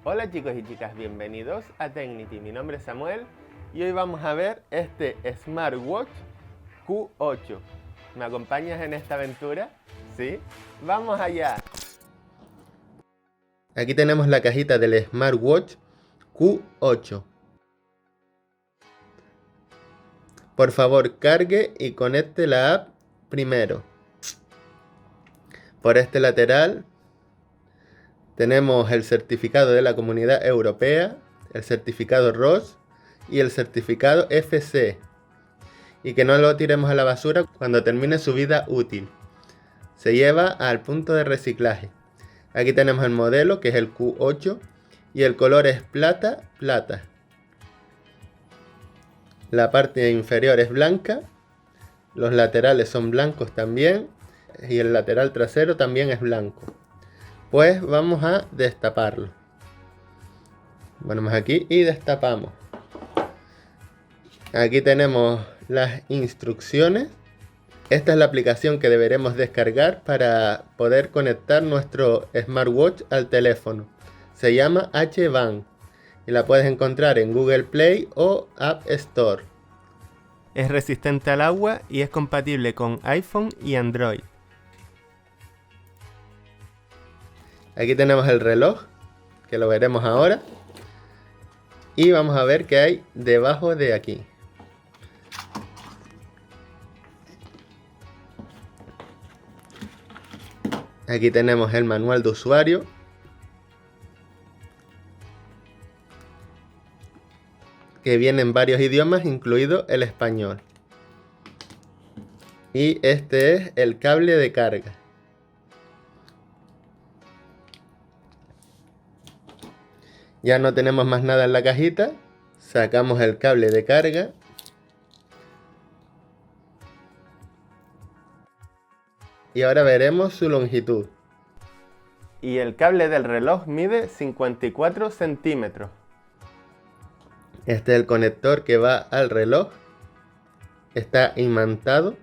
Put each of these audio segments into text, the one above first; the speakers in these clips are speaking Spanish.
Hola chicos y chicas, bienvenidos a Tecnity. Mi nombre es Samuel y hoy vamos a ver este Smartwatch Q8. ¿Me acompañas en esta aventura? ¿Sí? ¡Vamos allá! Aquí tenemos la cajita del Smartwatch Q8. Por favor, cargue y conecte la app primero. Por este lateral tenemos el certificado de la Comunidad Europea, el certificado RoHS y el certificado FC. Y que no lo tiremos a la basura cuando termine su vida útil. Se lleva al punto de reciclaje. Aquí tenemos el modelo, que es el Q8, y el color es plata. La parte inferior es blanca, los laterales son blancos también, y el lateral trasero también es blanco. Pues vamos a destaparlo. Ponemos aquí y destapamos. Aquí tenemos las instrucciones. Esta es la aplicación que deberemos descargar para poder conectar nuestro smartwatch al teléfono. Se llama HBand y la puedes encontrar en Google Play o App Store. Es resistente al agua y es compatible con iPhone y Android. Aquí tenemos el reloj, que lo veremos ahora. Y vamos a ver qué hay debajo de aquí. Aquí tenemos el manual de usuario. Que viene en varios idiomas, incluido el español. Y este es el cable de carga. Ya no tenemos más nada en la cajita. Sacamos el cable de carga. Y ahora veremos su longitud. Y el cable del reloj mide 54 centímetros. Este es el conector que va al reloj. Está imantado.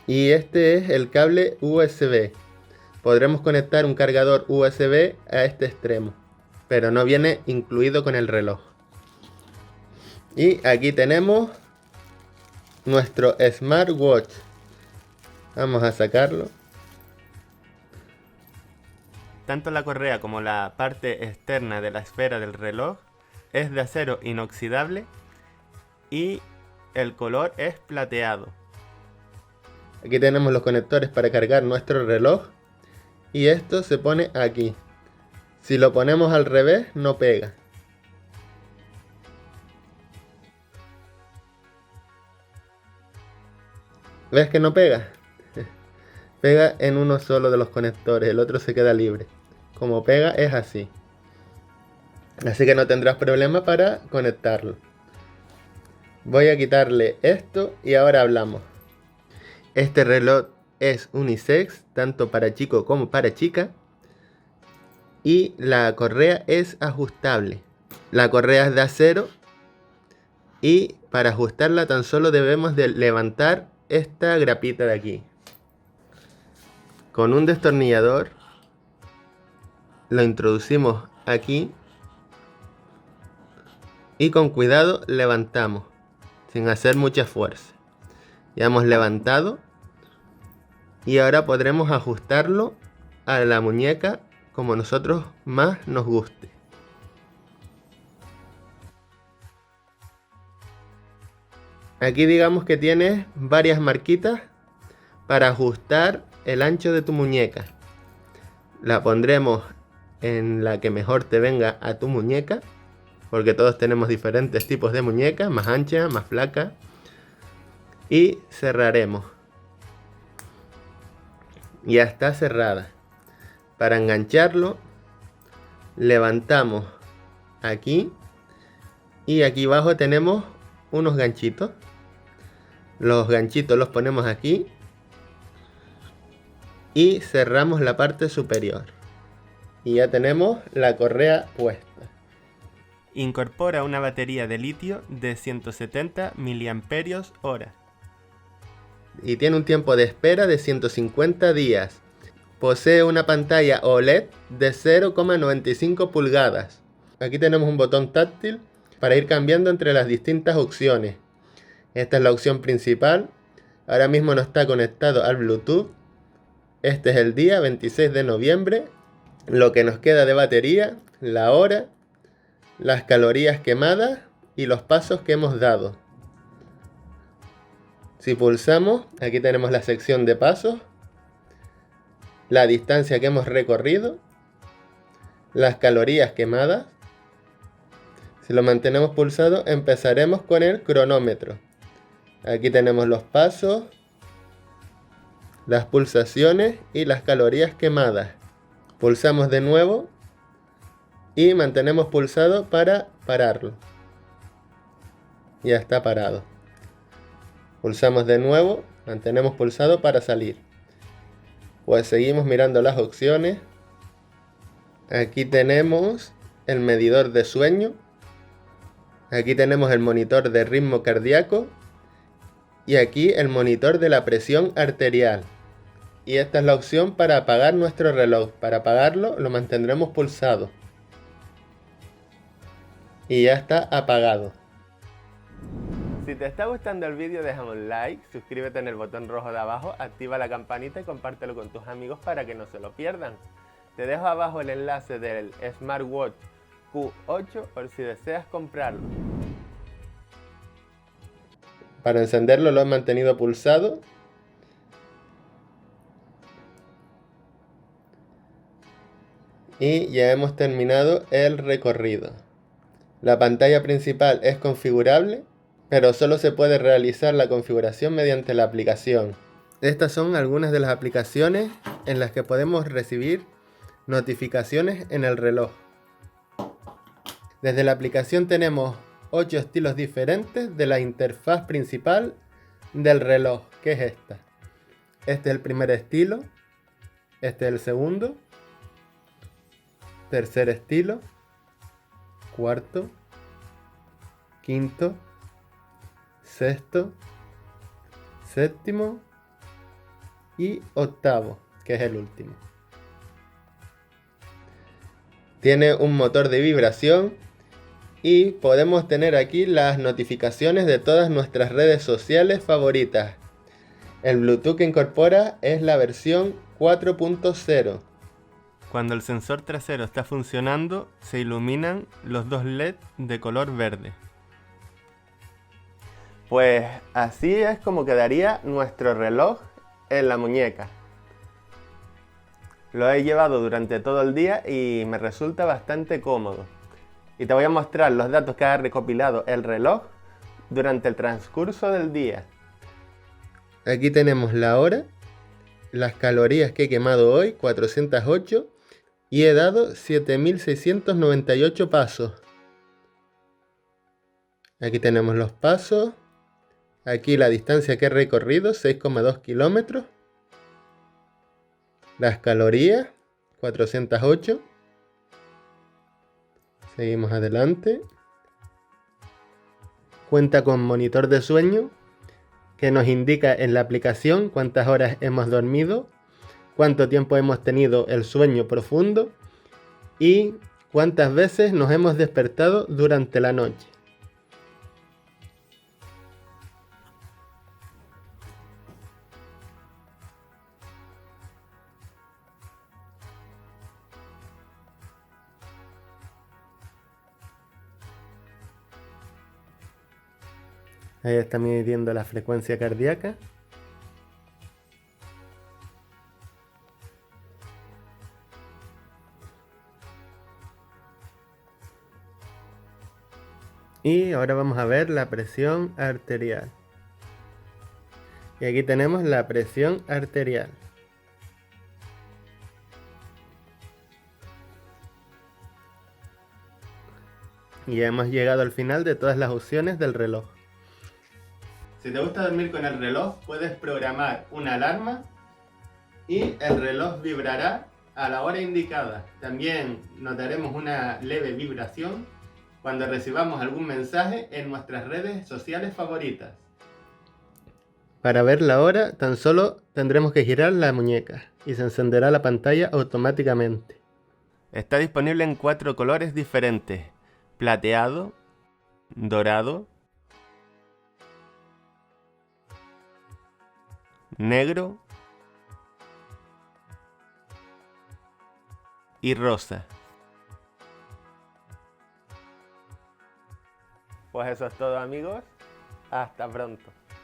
Y este es el cable USB. Podremos conectar un cargador USB a este extremo, pero no viene incluido con el reloj. Y aquí tenemos nuestro smartwatch. Vamos a sacarlo. Tanto la correa como la parte externa de la esfera del reloj es de acero inoxidable y el color es plateado. Aquí tenemos los conectores para cargar nuestro reloj y esto se pone aquí. Si lo ponemos al revés no pega. ¿Ves que no pega? Pega en uno solo de los conectores, el otro se queda libre. Como pega es así. Así que no tendrás problema para conectarlo. Voy a quitarle esto y ahora hablamos. Este reloj es unisex, tanto para chico como para chica. Y la correa es ajustable. La correa es de acero. Y para ajustarla tan solo debemos de levantar esta grapita de aquí. Con un destornillador lo introducimos aquí. Y con cuidado levantamos, sin hacer mucha fuerza. Ya hemos levantado. Y ahora podremos ajustarlo a la muñeca como nosotros más nos guste. Aquí digamos que tienes varias marquitas para ajustar el ancho de tu muñeca. La pondremos en la que mejor te venga a tu muñeca, porque todos tenemos diferentes tipos de muñecas, más ancha, más flaca. Y cerraremos. Ya está cerrada. Para engancharlo, levantamos aquí. Y aquí abajo tenemos unos ganchitos. Los ganchitos los ponemos aquí. Y cerramos la parte superior. Y ya tenemos la correa puesta. Incorpora una batería de litio de 170 mAh. Y tiene un tiempo de espera de 150 días. Posee una pantalla OLED de 0,95 pulgadas. Aquí tenemos un botón táctil para ir cambiando entre las distintas opciones. Esta es la opción principal. Ahora mismo no está conectado al Bluetooth. Este es el día 26 de noviembre. Lo que nos queda de batería, la hora, las calorías quemadas y los pasos que hemos dado. Si pulsamos, aquí tenemos la sección de pasos, la distancia que hemos recorrido, las calorías quemadas. Si lo mantenemos pulsado, empezaremos con el cronómetro. Aquí tenemos los pasos, las pulsaciones y las calorías quemadas. Pulsamos de nuevo y mantenemos pulsado para pararlo. Ya está parado. Pulsamos de nuevo, mantenemos pulsado para salir. Pues seguimos mirando las opciones. Aquí tenemos el medidor de sueño. Aquí tenemos el monitor de ritmo cardíaco. Y aquí el monitor de la presión arterial. Y esta es la opción para apagar nuestro reloj. Para apagarlo lo mantendremos pulsado. Y ya está apagado. Si te está gustando el vídeo, déjame un like, suscríbete en el botón rojo de abajo, activa la campanita y compártelo con tus amigos para que no se lo pierdan. Te dejo abajo el enlace del Smartwatch Q8 por si deseas comprarlo. Para encenderlo lo he mantenido pulsado. Y ya hemos terminado el recorrido. La pantalla principal es configurable, pero solo se puede realizar la configuración mediante la aplicación. Estas son algunas de las aplicaciones en las que podemos recibir notificaciones en el reloj. Desde la aplicación tenemos 8 estilos diferentes de la interfaz principal del reloj, que es esta. Este es el primer estilo, este es el segundo, tercer estilo, cuarto, quinto, sexto, séptimo y octavo, que es el último. Tiene un motor de vibración y podemos tener aquí las notificaciones de todas nuestras redes sociales favoritas. El Bluetooth que incorpora es la versión 4.0. Cuando el sensor trasero está funcionando, se iluminan los dos LED de color verde. Pues así es como quedaría nuestro reloj en la muñeca. Lo he llevado durante todo el día y me resulta bastante cómodo. Y te voy a mostrar los datos que ha recopilado el reloj durante el transcurso del día. Aquí tenemos la hora, las calorías que he quemado hoy, 408, y he dado 7.698 pasos. Aquí tenemos los pasos. Aquí la distancia que he recorrido, 6,2 kilómetros. Las calorías, 408. Seguimos adelante. Cuenta con monitor de sueño, que nos indica en la aplicación cuántas horas hemos dormido, cuánto tiempo hemos tenido el sueño profundo y cuántas veces nos hemos despertado durante la noche. Ahí está midiendo la frecuencia cardíaca. Y ahora vamos a ver la presión arterial. Y aquí tenemos la presión arterial. Y ya hemos llegado al final de todas las opciones del reloj. Si te gusta dormir con el reloj, puedes programar una alarma y el reloj vibrará a la hora indicada. También notaremos una leve vibración cuando recibamos algún mensaje en nuestras redes sociales favoritas. Para ver la hora, tan solo tendremos que girar la muñeca. y se encenderá la pantalla automáticamente. Está disponible en 4 colores diferentes: plateado, dorado, negro y rosa. Pues eso es todo, amigos. Hasta pronto.